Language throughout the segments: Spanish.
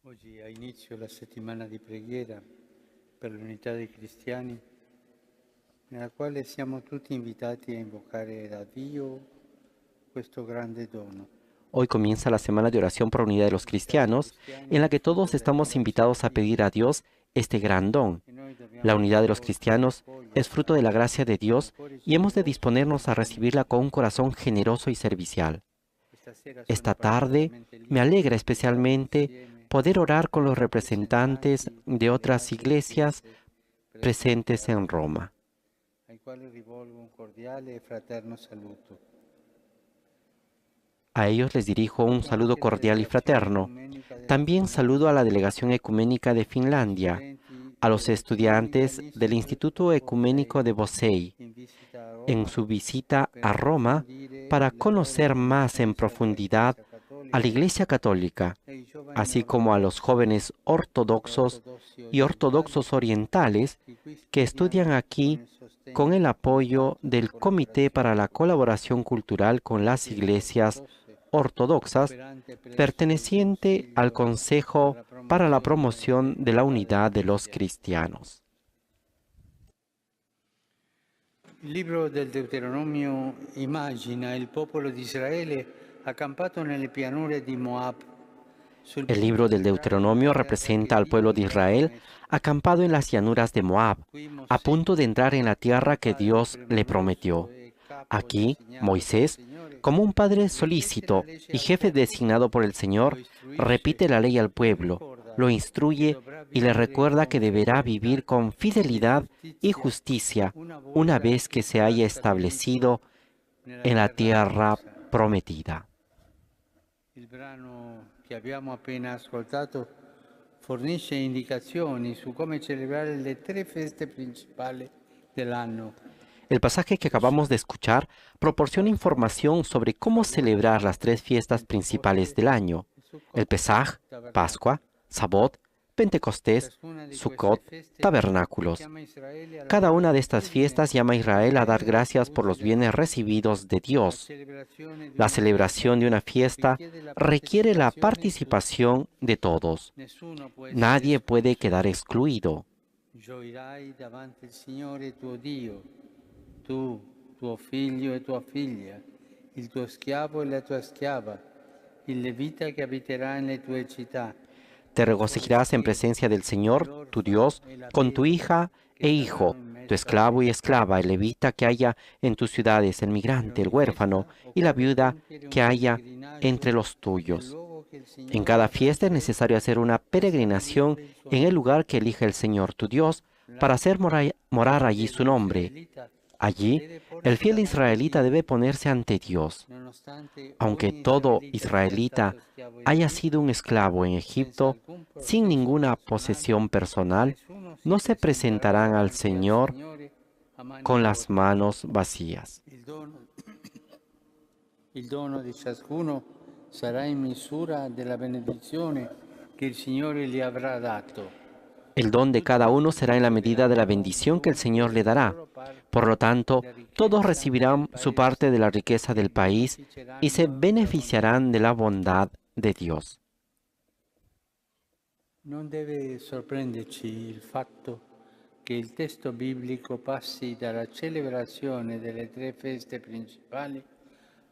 Oggi ha inizio la settimana di preghiera per l'unità dei cristiani, nella quale siamo tutti invitati a invocare da Dio questo grande dono. Hoy comienza la semana de oración por unidad de los L'unità dei cristianos, cristiani en la è que frutto todos della estamos invitados a grazia pedir a divina Dios este gran don. e noi La dobbiamo unidad de los accoglierla cristianos es fruto de la gracia de con un Dios cuore y hemos de generoso e disponernos a compromessi. recibirla con un corazón generoso y servicial. Questa sera sono Esta tarde particolarmente me lieto alegra di pregare especialmente insieme poder orar con con los i representantes rappresentanti de delle otras altre iglesias chiese presenti presentes a en Roma, Roma. ai quali rivolgo un cordiale e fraterno saluto. A ellos les dirijo un Saluto saludo anche la cordial y delegazione fraterno. ecumenica della También saludo a Finlandia, la delegación ecuménica de agli Finlandia, studenti a los dell'Ecumenica estudiantes del Institute Instituto of Ecuménico Osei de Bosei in visita a en Roma su visita per a Roma approfondire para le loro conocer más en conoscenze della profundidad Chiesa a la Cattolica Iglesia Católica, e i giovani así como a los ortodossi jóvenes e ortodoxos ortodossi y orientali ortodoxos orientales che qui que estudian studiano con aquí il con sostegno el del apoyo Comitato di del Comité para Collaborazione la Culturale Colaboración Cultural con delle las Chiese Iglesias Ortodosse, ortodoxas, operante presso il perteneciente al Consiglio per Consejo la para la promozione promoción de la dell'unità dei unidad de los cristiani. cristianos. Il libro del Deuteronomio immagina il popolo di Israele accampato nelle pianure di Moab, sul El punto libro di del entrare nella Deuteronomio terra representa che al pueblo Dio de gli ha Israel promesso. acampado en las llanuras de Moab, Qui a Mosè, punto de entrar en la tierra come que padre Dios le premuroso prometió. e capo Aquí, designato dal Moisés, Signore, como un padre ripete la solícito legge y al jefe popolo, designado por el lo Señor, istruisce, repite la ley al gli pueblo, ricorda lo che instruye dovrà y le vivere recuerda con que deberá fedeltà vivir con e fidelidad y giustizia justicia una una volta vez che que se sarà haya stabilito establecido nella en la terra tierra promessa. prometida. Il brano che abbiamo appena ascoltato fornisce indicazioni su come celebrare le tre feste principali dell'anno: El pasaje que acabamos de escuchar proporciona Pasqua, información sobre cómo Shavuot, celebrar las tres fiestas principales Pentecostés del año: e el Sukkot, Pesaj, Pascua; Tabernacoli. Sabot, Pentecostés; Ciascuna di queste Sukkot, feste tabernáculos. richiama Israele alla Cada una de estas gratitudine fiestas llama a per i Israel a dar beni gracias por ricevuti los da bienes Dio. recibidos de La Dios. celebrazione di La una fiesta celebración de una fiesta richiede la requiere la partecipazione di tutti. participación de todos. Nessuno può essere Nadie puede escluso. quedar excluido. Gioirai davanti al Signore tuo Dio, tu, tuo figlio e tua figlia, il tuo schiavo e la tua schiava, il levita che abiterà nelle tue città, Te la regocijarás en forestiera, presencia del Señor, tu l'orfano Dios, e la con tu vedova hija che e saranno hijo, in tu mezzo a esclavo te. y esclava, el levita que haya en tus ciudades, el In migrante, el ogni huérfano festa y la occorre viuda compiere un que haya pellegrinaggio entre los nel tuyos. luogo che il En Signore cada avrà fiesta es necesario scelto hacer una per peregrinación stabilire il suo en el nome. lugar que elige el Señor tu Dios para hacer Il morar allí su fedele nombre. israelita Allí, deve el porsi fiel davanti a israelita Dio, debe ponerse ante Dios. nonostante Aunque ogni todo israelita sia israelita stato schiavo in haya sido Egitto, un esclavo en senza Egipto, alcun sin processo ninguna personale, posesión personal, nessuno si no se presenterà presentarán al davanti al Señor Signore a mani con las vuote. manos vacías. Il dono di ciascuno sarà in misura della benedizione che il Signore gli avrà dato. El don de Tutti cada uno será en la medida de la riceveranno bendición que el Señor dunque le la dará. loro parte Por lo tanto, della todos ricchezza del recibirán su parte Paese de la riqueza e del país y se beneficeranno della bontà di beneficiarán de la Dio. bondad de Dios. Non deve sorprenderci il fatto che il testo biblico passi dalla celebrazione delle tre feste principali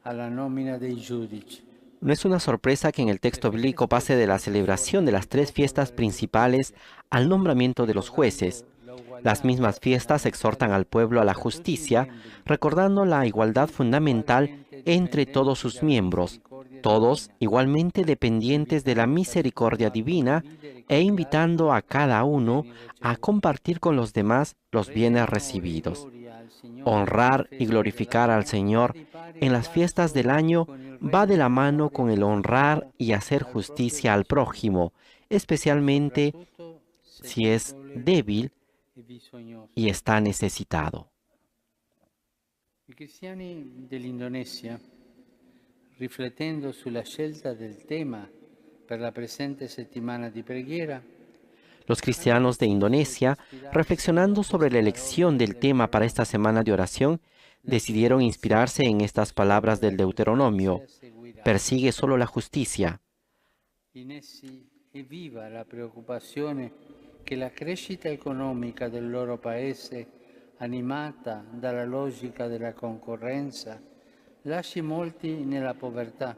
alla nomina dei giudici. No es una sorpresa que en el Le texto prime bíblico pase de la espressioni celebración de esortano las il tres popolo fiestas alla principales giustizia, al nombramiento de los jueces. ricordando la Las mismas uguaglianza fiestas exhortan fondamentale al pueblo a la tra tutti i justicia, membri, recordando la igualdad tutti fundamental ugualmente entre todos dipendenti sus dalla miembros, misericordia todos divina, igualmente dependientes de la invitando ciascuno misericordia a divina condividere e con gli invitando altri a cada i uno beni a ricevuti. compartir con los demás los Rendere bienes onore e recibidos. gloria al Signore nelle Honrar y feste glorificar al dell'anno va Señor di pari en las fiestas passo del año con il va de la rendere mano onore con el honrar ciascuno y hacer al proprio justicia al vicino, prójimo, especialmente soprattutto se si es debole débil e bisognoso. y está necesitado. I cristiani dell'Indonesia, riflettendo sulla scelta del tema per la presente settimana di preghiera, Los hanno cristianos de deciso di Indonesia, ispirarsi a reflexionando sobre queste la parole elección del del tema para esta Deuteronomio. semana de oración, La decidieron giustizia inspirarse en e estas solo palabras la del Deuteronomio. giustizia seguirà. Persigue solo la justicia. In essi È viva la preoccupazione che la crescita economica del loro paese, animata dalla logica della concorrenza, lasci molti nella povertà,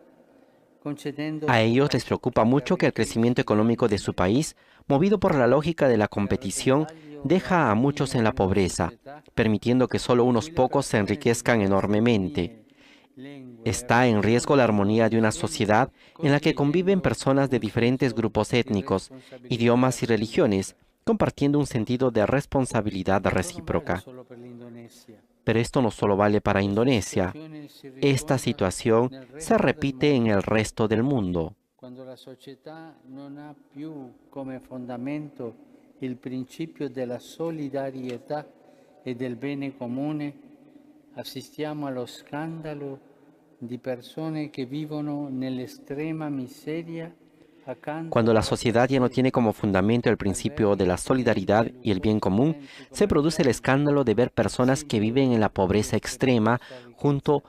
concedendo A ellos les preocupa soprattutto agli mucho que el crecimiento arricchimenti económico de su economici. país, movido por la lógica de la Il competición, repentaglio deja a muchos avvenire en la nella pobreza, società permitiendo que solo in unos cui le pocos se persone di enriquezcan diverse enormemente. etnie, lingue e Está en riesgo religioni la vivono armonía de una insieme, sociedad en la que conviven condividendo personas de un diferentes senso grupos di étnicos, responsabilità idiomas y religiones, reciproca. compartiendo un sentido de responsabilidad Ciò non vale recíproca. solo per l'Indonesia. Pero esto no solo vale para Questa Indonesia. situazione si Esta riproduce situación nel se resto del repite en mondo, el resto del mundo. quando la società non ha più come fondamento il principio della solidarietà e del bene comune, assistiamo allo scandalo di persone che vivono nell'estrema miseria accanto Cuando la alla sociedad ya no classe tiene como fundamento el principio de la solidaridad alberghi y el bien lussuosi común, centri se produce el commerciali, escándalo de ver personas que viven simbolo en la di pobreza extrema strepitosa ricchezza. junto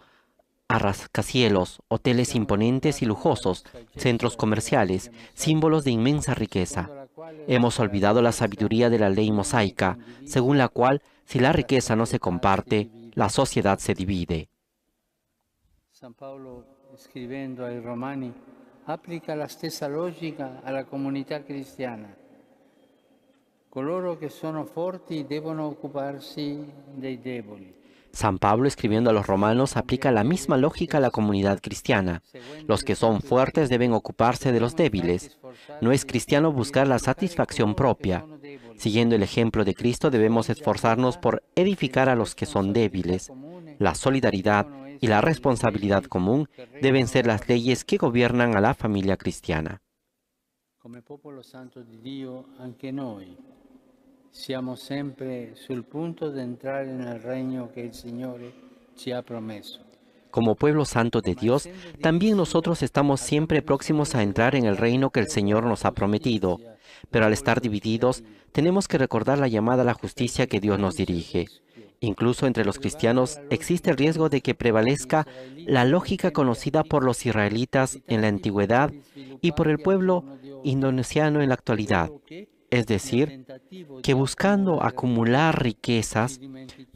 a rascacielos, hoteles Siamo imponentes y rimasti nella lujosos, centros nostalgia comerciales, dell'antica mosaica, símbolos de inmensa riqueza. secondo la quale Hemos la olvidado la ricchezza sabiduría de la ley non è mosaica, según condivisa, la cual, si la la riqueza no se società si comparte, la divide. sociedad se divide. San Paolo, scrivendo ai Romani, applica la stessa logica alla comunità cristiana. Coloro che sono forti devono occuparsi dei deboli. San Pablo, escribiendo a los romanos, aplica la misma lógica a la comunidad cristiana. Seguendo Los que son l'esempio di fuertes deben Cristo, ocuparse de los dobbiamo infatti débiles. No es sforzarci cristiano di buscar la edificare satisfacción coloro che propia. sono deboli. Siguiendo el ejemplo de Cristo, La debemos esforzarnos solidarietà por e edificar la a los que son responsabilità débiles. comune La solidaridad devono y la essere le responsabilidad leggi común che deben regolano ser la las famiglia. leyes que gobiernan a la familia cristiana. Come popolo santo di Dio, anche noi siamo sempre sul punto di entrare nel regno che il Signore ci ha promesso. Como pueblo santo de Ma Dios, essendo también divisi, nosotros estamos abbiamo siempre próximos bisogno a di entrar en el ricordare reino que el l'appello Señor alla nos ha prometido. giustizia, Pero al dopo il estar divididos, luccidario, tenemos que recordar la llamada a la justicia perché que Dios nos rimane il dirige. rischio Incluso entre che los prevale cristianos la existe el logica riesgo de que conosciuta dagli prevalezca la israeliti nei lógica tempi conocida por antichi, los israelitas en la evitando i antigüedad modelli y por el sviluppati al pueblo giorno di oggi, indonesiano en la actualidad. ovvero che Es nel decir, tentativo que di buscando accumulare acumular ricchezza ci riquezas,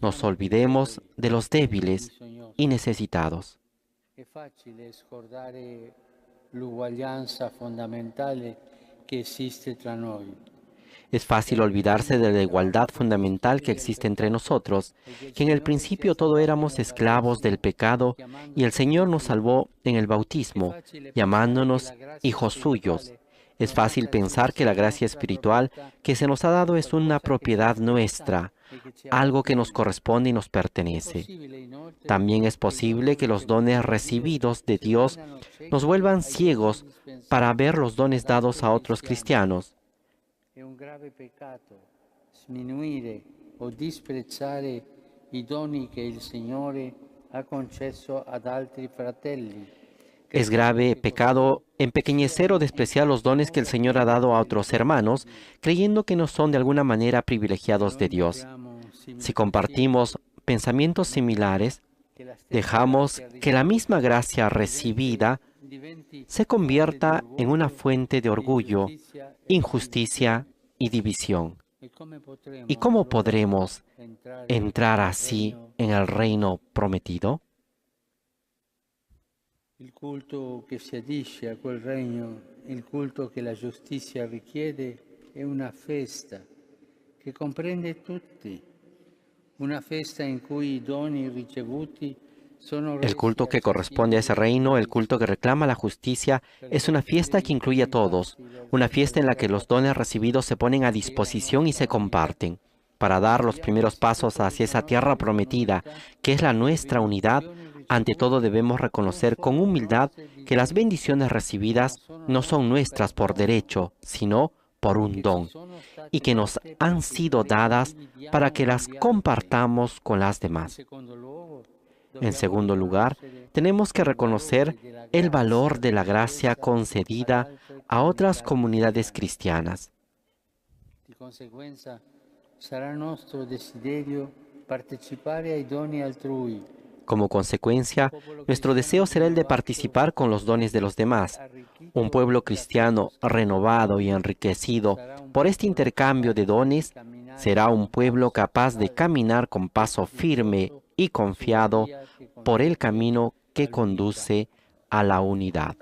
nos dimentichiamo dei olvidemos deboli de los e dei débiles y bisognosi. necesitados. È facile scordare l'uguaglianza fondamentale che esiste tra noi. Es fácil olvidarse de la igualdad fundamental que existe entre nosotros, que en el principio todos éramos esclavos del pecado y el Señor nos salvó en el bautismo, llamándonos hijos suyos. Es fácil pensar que la gracia espiritual que se nos ha dado es una propiedad nuestra, algo que nos corresponde y nos pertenece. También es posible que los dones recibidos de Dios nos vuelvan ciegos para ver los dones dados a otros cristianos. È un grave peccato sminuire o disprezzare i doni che il Signore ha concesso ad altri fratelli. Es grave pecado empequeñecer o despreciar los dones que el Señor ha dado a otros hermanos, creyendo que no son de alguna manera privilegiados de Dios. Si compartimos pensamientos similares, dejamos que la misma gracia recibida se convierta en una fuente de orgullo, injusticia y división. ¿Y cómo podremos entrar así en el reino prometido? Il culto che si adisce a quel regno, il culto che la giustizia richiede, è una festa che comprende tutti, una festa in cui i doni ricevuti sono El resi culto que corresponde a ese accessibili reino, el a culto que reclama la justicia, es una fiesta que incluye a todos, una fiesta en la que los dones recibidos se ponen a disposición y se comparten. Para dar los primeros pasos hacia esa tierra prometida, que es la nuestra unidad, ante todo debemos reconocer con humildad que las bendiciones recibidas no son nuestras por derecho, sino por un don, y que nos han sido dadas para que las compartamos con las demás. En segundo lugar, tenemos que reconocer el valor de la gracia concedida a otras comunidades cristianas. Di conseguenza sarà nostro desiderio partecipare ai doni altrui. Como consecuencia, nuestro deseo será el de participar con los dones de los demás. Un pueblo cristiano renovado y enriquecido por este intercambio de dones será un pueblo capaz de caminar con paso firme y confiado por el camino que conduce a la unidad.